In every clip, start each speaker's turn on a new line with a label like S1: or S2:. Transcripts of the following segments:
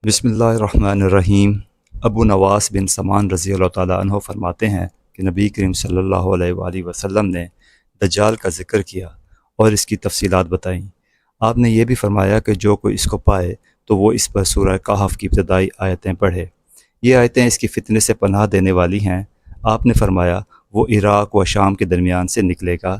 S1: بسم اللہ الرحمن الرحیم۔ ابو نواس بن سمان رضی اللہ تعالیٰ عنہ فرماتے ہیں کہ نبی کریم صلی اللہ علیہ وآلہ وسلم نے دجال کا ذکر کیا اور اس کی تفصیلات بتائیں۔ آپ نے یہ بھی فرمایا کہ جو کوئی اس کو پائے تو وہ اس پر سورہ کہف کی ابتدائی آیتیں پڑھے۔ یہ آیتیں اس کی فتنے سے پناہ دینے والی ہیں۔ آپ نے فرمایا وہ عراق و شام کے درمیان سے نکلے گا۔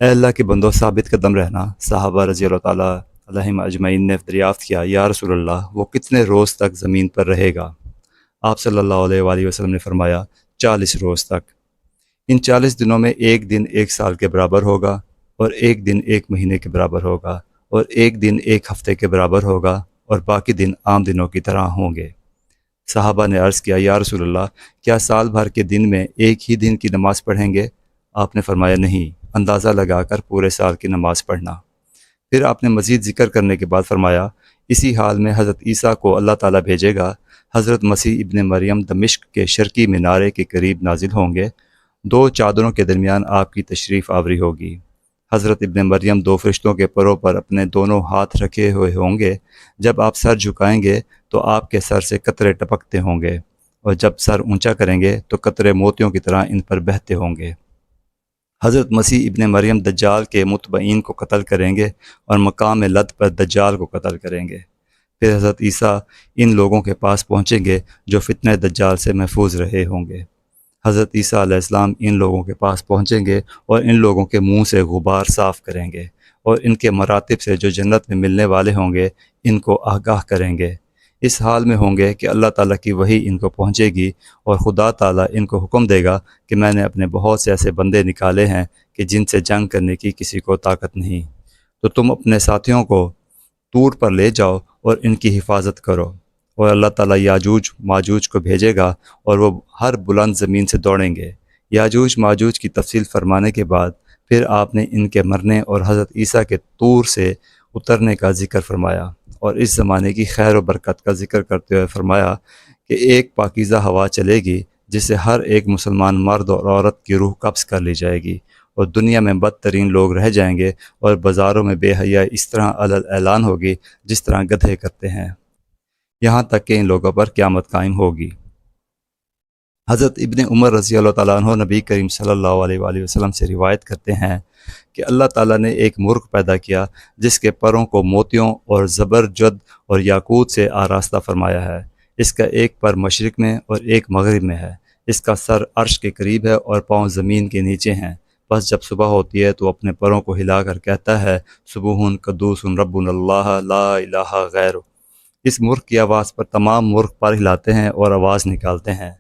S1: اے اللہ کے بندو، ثابت قدم رہنا۔ صحابہ رضی اللہ تعالیٰ علیہم اجمعین نے دریافت کیا، یا رسول اللہ وہ کتنے روز تک زمین پر رہے گا؟ آپ صلی اللہ علیہ وآلہ وسلم نے فرمایا 40 روز تک۔ ان 40 دنوں میں ایک دن ایک سال کے برابر ہوگا، اور ایک دن ایک مہینے کے برابر ہوگا، اور ایک دن ایک ہفتے کے برابر ہوگا، اور باقی دن عام دنوں کی طرح ہوں گے۔ صحابہ نے عرض کیا، یا رسول اللہ کیا سال بھر کے دن میں ایک ہی دن کی نماز پڑھیں گے؟ آپ نے فرمایا نہیں، اندازہ لگا کر پورے سال کی نماز پڑھنا۔ پھر آپ نے مزید ذکر کرنے کے بعد فرمایا اسی حال میں حضرت عیسیٰ کو اللہ تعالیٰ بھیجے گا۔ حضرت مسیح ابن مریم دمشق کے شرقی مینارے کے قریب نازل ہوں گے۔ 2 چادروں کے درمیان آپ کی تشریف آوری ہوگی۔ حضرت ابن مریم 2 فرشتوں کے پروں پر اپنے دونوں ہاتھ رکھے ہوئے ہوں گے۔ جب آپ سر جھکائیں گے تو آپ کے سر سے قطرے ٹپکتے ہوں گے، اور جب سر اونچا کریں گے تو قطرے موتیوں کی طرح ان پر بہتے ہوں گے۔ حضرت مسیح ابن مریم دجال کے متبعین کو قتل کریں گے اور مقام لد پر دجال کو قتل کریں گے۔ پھر حضرت عیسیٰ ان لوگوں کے پاس پہنچیں گے جو فتنہ دجال سے محفوظ رہے ہوں گے۔ حضرت عیسیٰ علیہ السلام ان لوگوں کے پاس پہنچیں گے اور ان لوگوں کے منہ سے غبار صاف کریں گے، اور ان کے مراتب سے جو جنت میں ملنے والے ہوں گے ان کو آگاہ کریں گے۔ اس حال میں ہوں گے کہ اللہ تعالیٰ کی وحی ان کو پہنچے گی، اور خدا تعالیٰ ان کو حکم دے گا کہ میں نے اپنے بہت سے ایسے بندے نکالے ہیں کہ جن سے جنگ کرنے کی کسی کو طاقت نہیں، تو تم اپنے ساتھیوں کو طور پر لے جاؤ اور ان کی حفاظت کرو، اور اللہ تعالیٰ یاجوج ماجوج کو بھیجے گا اور وہ ہر بلند زمین سے دوڑیں گے۔ یاجوج ماجوج کی تفصیل فرمانے کے بعد پھر آپ نے ان کے مرنے اور حضرت عیسیٰ کے طور سے اترنے کا ذکر فرمایا، اور اس زمانے کی خیر و برکت کا ذکر کرتے ہوئے فرمایا کہ ایک پاکیزہ ہوا چلے گی جس سے ہر ایک مسلمان مرد اور عورت کی روح قبض کر لی جائے گی، اور دنیا میں بدترین لوگ رہ جائیں گے، اور بازاروں میں بے حیائی اس طرح اعلان ہوگی جس طرح گدھے کرتے ہیں، یہاں تک کہ ان لوگوں پر قیامت قائم ہوگی۔ حضرت ابن عمر رضی اللہ تعالیٰ عنہ نبی کریم صلی اللہ علیہ وآلہ وسلم سے روایت کرتے ہیں کہ اللہ تعالیٰ نے ایک مرغ پیدا کیا جس کے پروں کو موتیوں اور زبرجد اور یاقوت سے آراستہ فرمایا ہے۔ اس کا ایک پر مشرق میں اور ایک مغرب میں ہے۔ اس کا سر عرش کے قریب ہے اور پاؤں زمین کے نیچے ہیں۔ بس جب صبح ہوتی ہے تو اپنے پروں کو ہلا کر کہتا ہے سبوحن قدوس ربنا اللہ لا الہ غیر۔ اس مرغ کی آواز پر تمام مرغ پر ہلاتے ہیں اور آواز نکالتے ہیں۔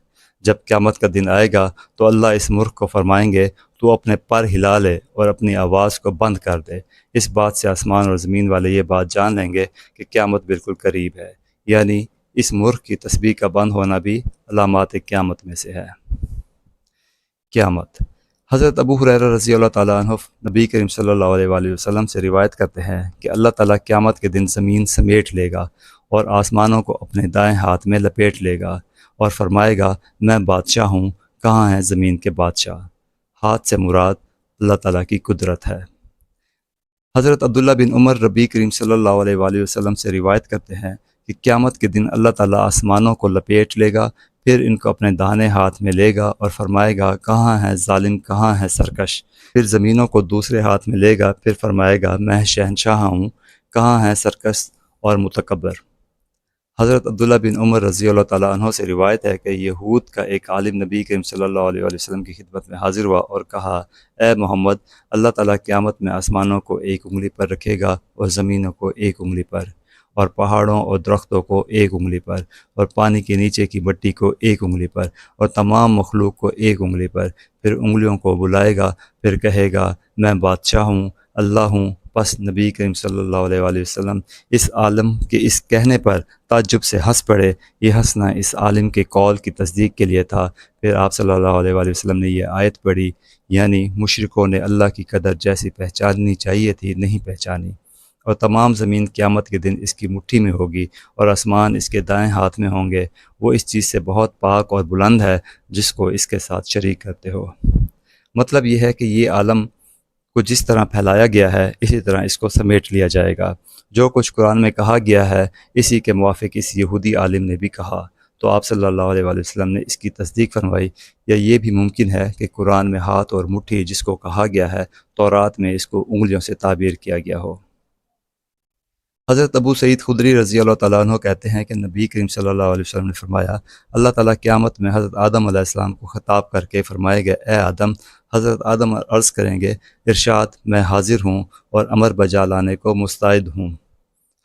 S1: جب قیامت کا دن آئے گا تو اللہ اس مرغ کو فرمائیں گے تو اپنے پر ہلا لے اور اپنی آواز کو بند کر دے۔ اس بات سے آسمان اور زمین والے یہ بات جان لیں گے کہ قیامت بالکل قریب ہے، یعنی اس مرغ کی تسبیح کا بند ہونا بھی علامات قیامت میں سے ہے۔ قیامت۔ حضرت ابو ہریرہ رضی اللہ تعالیٰ عنہ نبی کریم صلی اللہ علیہ وآلہ وسلم سے روایت کرتے ہیں کہ اللہ تعالیٰ قیامت کے دن زمین سمیٹ لے گا اور آسمانوں کو اپنے دائیں ہاتھ میں لپیٹ لے گا، اور فرمائے گا میں بادشاہ ہوں، کہاں ہیں زمین کے بادشاہ؟ ہاتھ سے مراد اللہ تعالیٰ کی قدرت ہے۔ حضرت عبداللہ بن عمر نبی کریم صلی اللہ علیہ وآلہ وسلم سے روایت کرتے ہیں کہ قیامت کے دن اللہ تعالیٰ آسمانوں کو لپیٹ لے گا، پھر ان کو اپنے داہنے ہاتھ میں لے گا اور فرمائے گا کہاں ہے ظالم، کہاں ہے سرکش؟ پھر زمینوں کو دوسرے ہاتھ میں لے گا، پھر فرمائے گا میں شہنشاہ ہوں، کہاں ہے سرکش اور متکبر؟ حضرت عبداللہ بن عمر رضی اللہ تعالیٰ عنہ سے روایت ہے کہ یہود کا ایک عالم نبی کریم صلی اللہ علیہ وآلہ وسلم کی خدمت میں حاضر ہوا اور کہا اے محمد، اللہ تعالیٰ قیامت میں آسمانوں کو ایک انگلی پر رکھے گا اور زمینوں کو ایک انگلی پر، اور پہاڑوں اور درختوں کو ایک انگلی پر، اور پانی کے نیچے کی مٹی کو ایک انگلی پر، اور تمام مخلوق کو ایک انگلی پر۔ پھر انگلیوں کو بلائے گا، پھر کہے گا میں بادشاہ ہوں، اللہ ہوں۔ پس نبی کریم صلی اللہ علیہ وآلہ وسلم اس عالم کے اس کہنے پر تعجب سے ہنس پڑے۔ یہ ہنسنا اس عالم کے قول کی تصدیق کے لیے تھا۔ پھر آپ صلی اللہ علیہ وآلہ وسلم نے یہ آیت پڑھی، یعنی مشرکوں نے اللہ کی قدر جیسی پہچاننی چاہیے تھی نہیں پہچانی، اور تمام زمین قیامت کے دن اس کی مٹھی میں ہوگی اور آسمان اس کے دائیں ہاتھ میں ہوں گے۔ وہ اس چیز سے بہت پاک اور بلند ہے جس کو اس کے ساتھ شریک کرتے ہو۔ مطلب یہ ہے کہ یہ عالم کو جس طرح پھیلایا گیا ہے اسی طرح اس کو سمیٹ لیا جائے گا، جو کچھ قرآن میں کہا گیا ہے اسی کے موافق اس یہودی عالم نے بھی کہا، تو آپ صلی اللہ علیہ وآلہ وسلم نے اس کی تصدیق فرمائی۔ یا یہ بھی ممکن ہے کہ قرآن میں ہاتھ اور مٹھی جس کو کہا گیا ہے تورات میں اس کو انگلیوں سے تعبیر کیا گیا ہو۔ حضرت ابو سعید خدری رضی اللہ تعالیٰ عنہ کہتے ہیں کہ نبی کریم صلی اللہ علیہ وسلم نے فرمایا، اللہ تعالیٰ قیامت میں حضرت آدم علیہ السلام کو خطاب کر کے فرمائے گا، اے آدم۔ حضرت آدم عرض کریں گے، ارشاد، میں حاضر ہوں اور امر بجا لانے کو مستعد ہوں،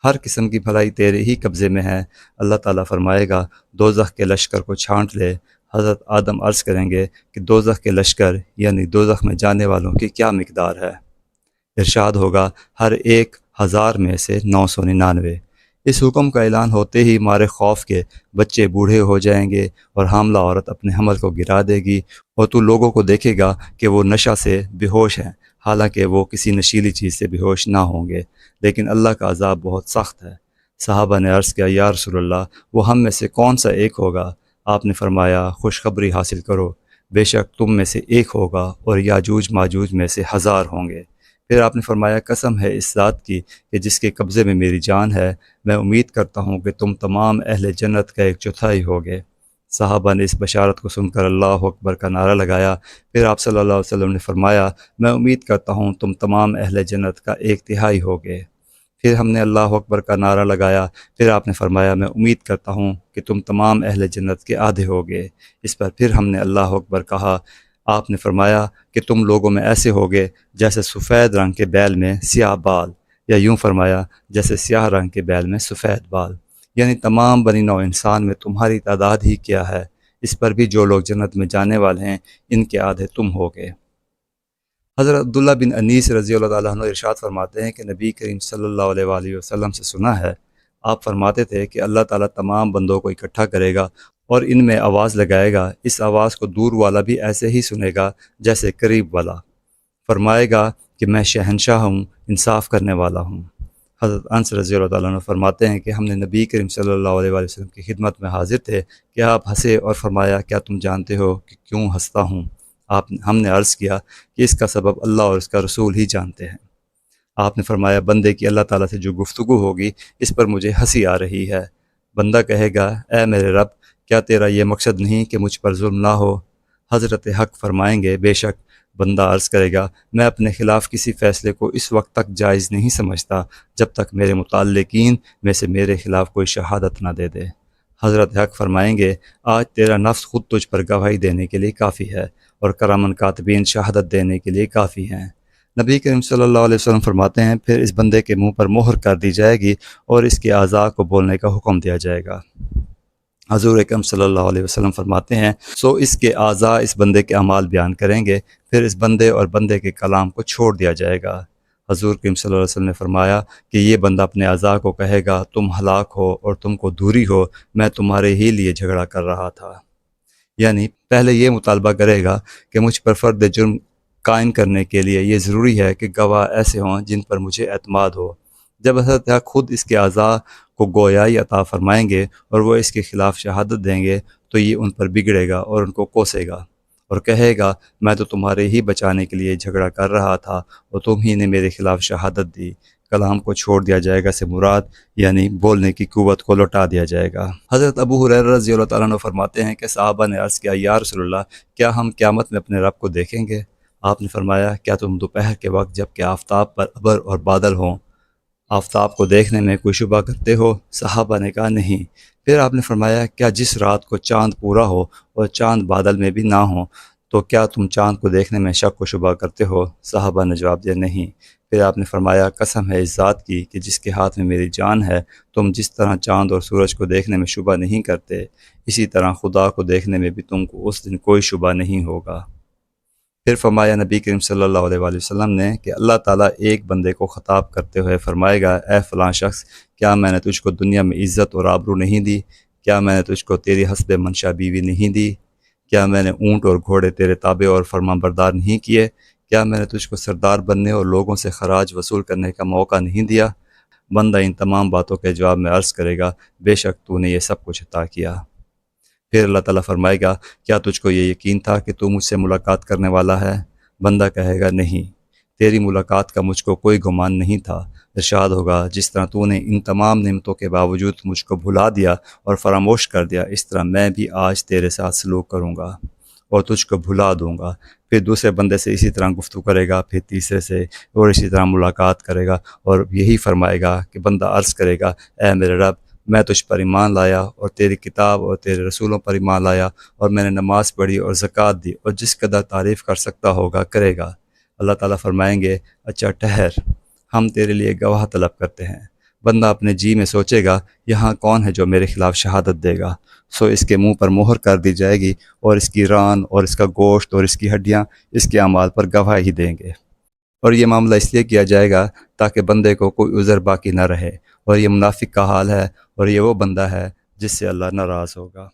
S1: ہر قسم کی بھلائی تیرے ہی قبضے میں ہے۔ اللہ تعالیٰ فرمائے گا، دوزخ کے لشکر کو چھانٹ لے۔ حضرت آدم عرض کریں گے کہ دوزخ کے لشکر یعنی دوزخ میں جانے والوں کی کیا مقدار ہے؟ ارشاد ہوگا، ہر 1000 میں سے 999۔ اس حکم کا اعلان ہوتے ہی مارے خوف کے بچے بوڑھے ہو جائیں گے اور حاملہ عورت اپنے حمل کو گرا دے گی، اور تو لوگوں کو دیکھے گا کہ وہ نشہ سے بے ہوش ہیں، حالانکہ وہ کسی نشیلی چیز سے بے ہوش نہ ہوں گے، لیکن اللہ کا عذاب بہت سخت ہے۔ صحابہ نے عرض کیا، یا رسول اللہ، وہ ہم میں سے کون سا ایک ہوگا؟ آپ نے فرمایا، خوشخبری حاصل کرو، بے شک تم میں سے ایک ہوگا اور یاجوج ماجوج میں سے 1000 ہوں گے۔ پھر آپ نے فرمایا، قسم ہے اس ذات کی کہ جس کے قبضے میں میری جان ہے، میں امید کرتا ہوں کہ تم تمام اہل جنت کا 1/4 ہوگے۔ صحابہ نے اس بشارت کو سن کر اللہ اکبر کا نعرہ لگایا۔ پھر آپ صلی اللہ علیہ وسلم نے فرمایا، میں امید کرتا ہوں تم تمام اہل جنت کا 1/3 ہوگے۔ پھر ہم نے اللہ اکبر کا نعرہ لگایا۔ پھر آپ نے فرمایا، میں امید کرتا ہوں کہ تم تمام اہل جنت کے آدھے ہوگے۔ اس پر پھر ہم نے اللہ اکبر کہا۔ آپ نے فرمایا کہ تم لوگوں میں ایسے ہوگے جیسے سفید رنگ کے بیل میں سیاہ بال، یا یوں فرمایا جیسے سیاہ رنگ کے بیل میں سفید بال، یعنی تمام بنی نوع انسان میں تمہاری تعداد ہی کیا ہے۔ اس پر بھی جو لوگ جنت میں جانے والے ہیں ان کے آدھے تم ہوگے۔ حضرت عبداللہ بن انیس رضی اللہ تعالیٰ عنہ ارشاد فرماتے ہیں کہ نبی کریم صلی اللہ علیہ وآلہ وسلم سے سنا ہے، آپ فرماتے تھے کہ اللہ تعالیٰ تمام بندوں کو اکٹھا کرے گا اور ان میں آواز لگائے گا، اس آواز کو دور والا بھی ایسے ہی سنے گا جیسے قریب والا۔ فرمائے گا کہ میں شہنشاہ ہوں، انصاف کرنے والا ہوں۔ حضرت انس رضی اللہ تعالیٰ عنہ فرماتے ہیں کہ ہم نے نبی کریم صلی اللہ علیہ وآلہ وسلم کی خدمت میں حاضر تھے کہ آپ ہنسے اور فرمایا، کیا تم جانتے ہو کہ کیوں ہنستا ہوں؟ ہم نے عرض کیا کہ اس کا سبب اللہ اور اس کا رسول ہی جانتے ہیں۔ آپ نے فرمایا، بندے کی اللہ تعالیٰ سے جو گفتگو ہوگی اس پر مجھے ہنسی آ رہی ہے۔ بندہ کہے گا، اے میرے رب، کیا تیرا یہ مقصد نہیں کہ مجھ پر ظلم نہ ہو؟ حضرت حق فرمائیں گے، بے شک۔ بندہ عرض کرے گا، میں اپنے خلاف کسی فیصلے کو اس وقت تک جائز نہیں سمجھتا جب تک میرے متعلقین میں سے میرے خلاف کوئی شہادت نہ دے دے۔ حضرت حق فرمائیں گے، آج تیرا نفس خود تجھ پر گواہی دینے کے لیے کافی ہے اور کرامن کاتبین شہادت دینے کے لیے کافی ہیں۔ نبی کریم صلی اللہ علیہ وسلم فرماتے ہیں، پھر اس بندے کے منہ پر مہر کر دی جائے گی اور اس کے اعضاء کو بولنے کا حکم دیا جائے گا۔ حضور اکرم صلی اللہ علیہ وسلم فرماتے ہیں، سو اس کے اعضاء اس بندے کے اعمال بیان کریں گے، پھر اس بندے اور بندے کے کلام کو چھوڑ دیا جائے گا۔ حضور کریم صلی اللہ علیہ وسلم نے فرمایا کہ یہ بندہ اپنے اعضاء کو کہے گا، تم ہلاک ہو اور تم کو دوری ہو، میں تمہارے ہی لیے جھگڑا کر رہا تھا۔ یعنی پہلے یہ مطالبہ کرے گا کہ مجھ پر فرد جرم قائم کرنے کے لیے یہ ضروری ہے کہ گواہ ایسے ہوں جن پر مجھے اعتماد ہو۔ جب حضرت حق خود اس کے اعضاء کو گویائی عطا فرمائیں گے اور وہ اس کے خلاف شہادت دیں گے تو یہ ان پر بگڑے گا اور ان کو کوسے گا اور کہے گا، میں تو تمہارے ہی بچانے کے لیے جھگڑا کر رہا تھا اور تم ہی نے میرے خلاف شہادت دی۔ کلام کو چھوڑ دیا جائے گا سے مراد یعنی بولنے کی قوت کو لوٹا دیا جائے گا۔ حضرت ابو ہریرہ رضی اللہ تعالیٰ عنہ فرماتے ہیں کہ صحابہ نے عرض کیا، یا رسول اللہ، کیا ہم قیامت میں اپنے رب کو دیکھیں گے؟ آپ نے فرمایا، کیا تم دوپہر کے وقت جب کہ آفتاب پر ابر اور بادل ہوں آفتاب کو دیکھنے میں کوئی شبہ کرتے ہو؟ صحابہ نے کہا، نہیں۔ پھر آپ نے فرمایا، کیا جس رات کو چاند پورا ہو اور چاند بادل میں بھی نہ ہو تو کیا تم چاند کو دیکھنے میں شک و شبہ کرتے ہو؟ صحابہ نے جواب دیا، نہیں۔ پھر آپ نے فرمایا، قسم ہے اس ذات کی کہ جس کے ہاتھ میں میری جان ہے، تم جس طرح چاند اور سورج کو دیکھنے میں شبہ نہیں کرتے، اسی طرح خدا کو دیکھنے میں بھی تم کو اس دن کوئی شبہ نہیں ہوگا۔ پھر فرمایا نبی کریم صلی اللہ علیہ وآلہ وسلم نے کہ اللہ تعالیٰ ایک بندے کو خطاب کرتے ہوئے فرمائے گا، اے فلاں شخص، کیا میں نے تجھ کو دنیا میں عزت اور آبرو نہیں دی؟ کیا میں نے تجھ کو تیری حسب منشا بیوی نہیں دی؟ کیا میں نے اونٹ اور گھوڑے تیرے تابع اور فرمان بردار نہیں کیے؟ کیا میں نے تجھ کو سردار بننے اور لوگوں سے خراج وصول کرنے کا موقع نہیں دیا؟ بندہ ان تمام باتوں کے جواب میں عرض کرے گا، بے شک تو نے یہ سب کچھ عطا کیا۔ پھر اللہ تعالیٰ فرمائے گا، کیا تجھ کو یہ یقین تھا کہ تو مجھ سے ملاقات کرنے والا ہے؟ بندہ کہے گا، نہیں، تیری ملاقات کا مجھ کو کوئی گمان نہیں تھا، ارشاد ہوگا جس طرح تو نے ان تمام نعمتوں کے باوجود مجھ کو بھلا دیا اور فراموش کر دیا، اس طرح میں بھی آج تیرے ساتھ سلوک کروں گا اور تجھ کو بھلا دوں گا۔ پھر دوسرے بندے سے اسی طرح گفتگو کرے گا، پھر تیسرے سے، اور اسی طرح ملاقات کرے گا اور یہی فرمائے گا کہ بندہ عرض کرے گا اے میرے رب، میں تجھ پر ایمان لایا اور تیری کتاب اور تیرے رسولوں پر ایمان لایا، اور میں نے نماز پڑھی اور زکوٰۃ دی، اور جس قدر تعریف کر سکتا ہوگا کرے گا۔ اللہ تعالیٰ فرمائیں گے اچھا ٹھہر، ہم تیرے لیے گواہ طلب کرتے ہیں۔ بندہ اپنے جی میں سوچے گا یہاں کون ہے جو میرے خلاف شہادت دے گا، سو اس کے منہ پر مہر کر دی جائے گی، اور اس کی ران اور اس کا گوشت اور اس کی ہڈیاں اس کے اعمال پر گواہی دیں گے۔ اور یہ معاملہ اس لیے کیا جائے گا تاکہ بندے کو کوئی عذر باقی نہ رہے، اور یہ منافق کا حال ہے، اور یہ وہ بندہ ہے جس سے اللہ ناراض ہوگا۔